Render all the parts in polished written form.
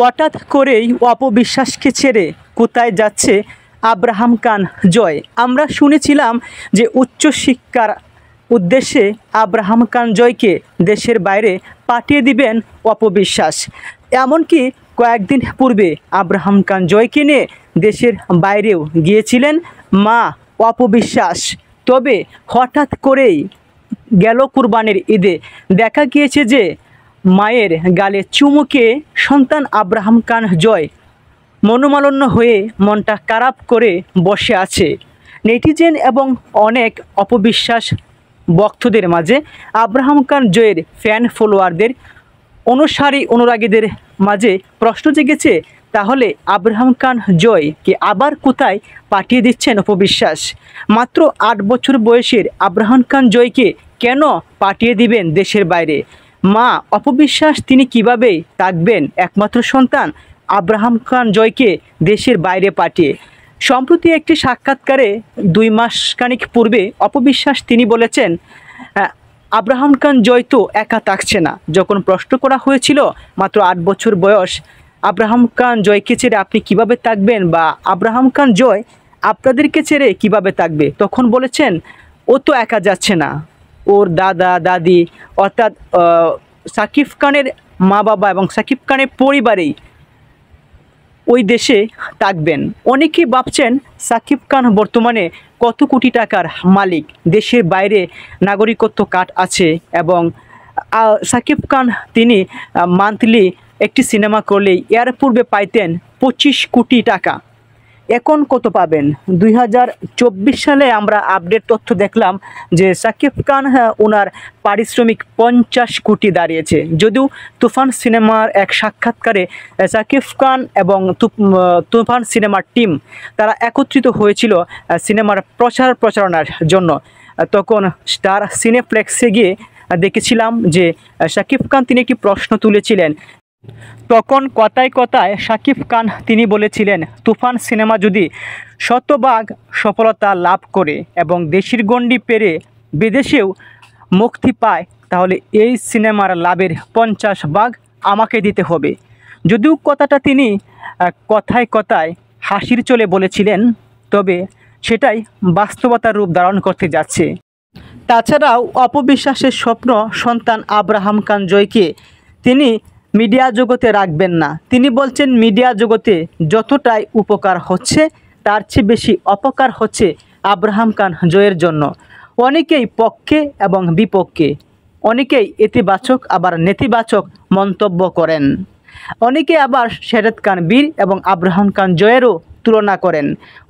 হঠাৎ করেই অপবিশ্বাসকে ছেড়ে কোথায় যাচ্ছে আব্রাহাম খান জয়? আমরা শুনেছিলাম যে উচ্চশিক্ষার উদ্দেশ্যে আব্রাহাম খান জয়কে দেশের বাইরে পাঠিয়ে দিবেন অপবিশ্বাস। এমনকি কয়েকদিন পূর্বে আব্রাহাম খান জয়কে নিয়ে দেশের বাইরেও গিয়েছিলেন মা অপবিশ্বাস। তবে হঠাৎ করেই গেল কুরবানির ঈদে দেখা গিয়েছে যে মায়ের গালে চুমুকে সন্তান আব্রাহাম খান জয় মনোমালিন্য হয়ে মনটা খারাপ করে বসে আছে। নেটিজেন এবং অনেক অপবিশ্বাস ভক্তদের মাঝে আব্রাহাম খান জয়ের ফ্যান ফলোয়ারদের অনুসারী অনুরাগীদের মাঝে প্রশ্ন জেগেছে, তাহলে আব্রাহাম খান জয়কে আবার কোথায় পাঠিয়ে দিচ্ছেন অপবিশ্বাস? মাত্র 8 বছর বয়সের আব্রাহাম খান জয়কে কেন পাঠিয়ে দিবেন দেশের বাইরে? মা অপবিশ্বাস তিনি কিভাবে থাকবেন একমাত্র সন্তান আব্রাহাম খান জয়কে দেশের বাইরে পাঠিয়ে? সম্প্রতি একটি সাক্ষাৎকারে 2 মাস খানিক পূর্বে অপবিশ্বাস তিনি বলেছেন, আব্রাহাম খান জয় তো একা থাকছে না। যখন প্রশ্ন করা হয়েছিল মাত্র 8 বছর বয়স আব্রাহাম খান জয়কে ছেড়ে আপনি কিভাবে থাকবেন, বা আব্রাহাম খান জয় আপনাদেরকে ছেড়ে কিভাবে থাকবে, তখন বলেছেন ও তো একা যাচ্ছে না, ওর দাদা দাদি অর্থাৎ সাকিব খানের মা বাবা এবং সাকিব খানের পরিবারেই ওই দেশে থাকবেন। অনেকেই ভাবছেন সাকিব খান বর্তমানে কত কোটি টাকার মালিক, দেশের বাইরে নাগরিকত্ব কার্ড আছে, এবং সাকিব খান তিনি মান্থলি একটি সিনেমা করলেই এর পূর্বে পাইতেন 25 কোটি টাকা। এখন কত পাবেন? 2024 সালে আমরা আপডেট তথ্য দেখলাম যে সাকিব খান ওনার পারিশ্রমিক 50 কোটি দাঁড়িয়েছে। যদিও তুফান সিনেমার এক সাক্ষাৎকারে সাকিব খান এবং তুফান সিনেমার টিম তারা একত্রিত হয়েছিল সিনেমার প্রচারণার জন্য, তখন স্টার সিনেপ্লেক্সে গিয়ে দেখেছিলাম যে সাকিব খান তিনি একটি প্রশ্ন তুলেছিলেন। তখন কথায় কথায় সাকিব খান তিনি বলেছিলেন, তুফান সিনেমা যদি 100% সফলতা লাভ করে এবং দেশের গণ্ডি পেরে বিদেশেও মুক্তি পায়, তাহলে এই সিনেমার লাভের 50% আমাকে দিতে হবে। যদিও কথাটা তিনি কথায় কথায় হাসির চলে বলেছিলেন, তবে সেটাই বাস্তবতার রূপ ধারণ করতে যাচ্ছে। তাছাড়াও অপবিশ্বাসের স্বপ্ন সন্তান আব্রাহাম খান জয়কে তিনি মিডিয়া জগতে রাখবেন না। তিনি বলছেন মিডিয়া জগতে যতটাই উপকার হচ্ছে তার চেয়ে বেশি অপকার হচ্ছে আব্রাহাম খান জয়ের জন্য। অনেকেই পক্ষে এবং বিপক্ষে, অনেকেই ইতিবাচক আবার নেতিবাচক মন্তব্য করেন। অনেকে আবার শাহেদ খান বীর এবং আব্রাহাম খান জয়েরও তুলনা করেন।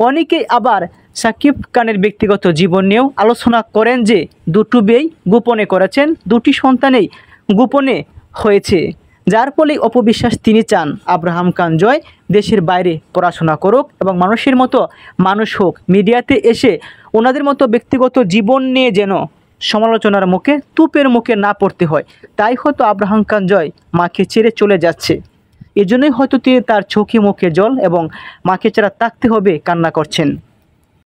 অনেকেই আবার সাকিব খানের ব্যক্তিগত জীবন নিয়েও আলোচনা করেন যে দুটো বিয়েই গোপনে করেছেন, দুটি সন্তানেই গোপনে হয়েছে, যার ফলে অপবিশ্বাস তিনি চান আব্রাহাম খান জয় দেশের বাইরে পড়াশোনা করুক এবং মানুষের মতো মানুষ হোক, মিডিয়াতে এসে ওনাদের মতো ব্যক্তিগত জীবন নিয়ে যেন সমালোচনার মুখে তুপের মুখে না পড়তে হয়। তাই হয়তো আব্রাহাম খান জয় মাকে ছেড়ে চলে যাচ্ছে, এজন্যই হয়তো তিনি তার চোখে মুখে জল এবং মাকে ছাড়া থাকতে হবে কান্না করছেন।